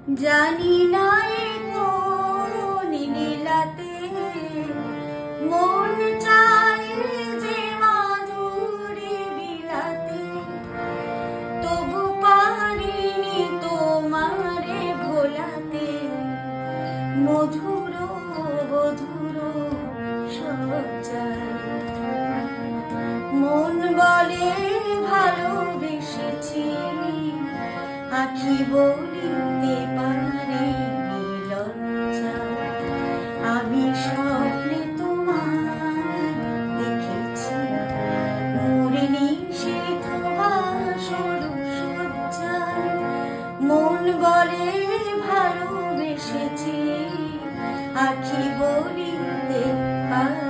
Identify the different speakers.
Speaker 1: জানি না এ কোন নীলাতে মন চায় যে মাধুরী বিলাতে, তবু পারিনি তোমারে ভোলাতে। মধুর মধুর সজ্জায় মন বলে ভালোবেসেছি, আঁখি বলিতে পারে লজ্জা। আমি স্বপ্নে তোমায় দেখেছি, মোর নিষিদ্ধ বাসর সজ্জায়। মন বলে ভালোবেসেছি, আঁখি বলিতে পারে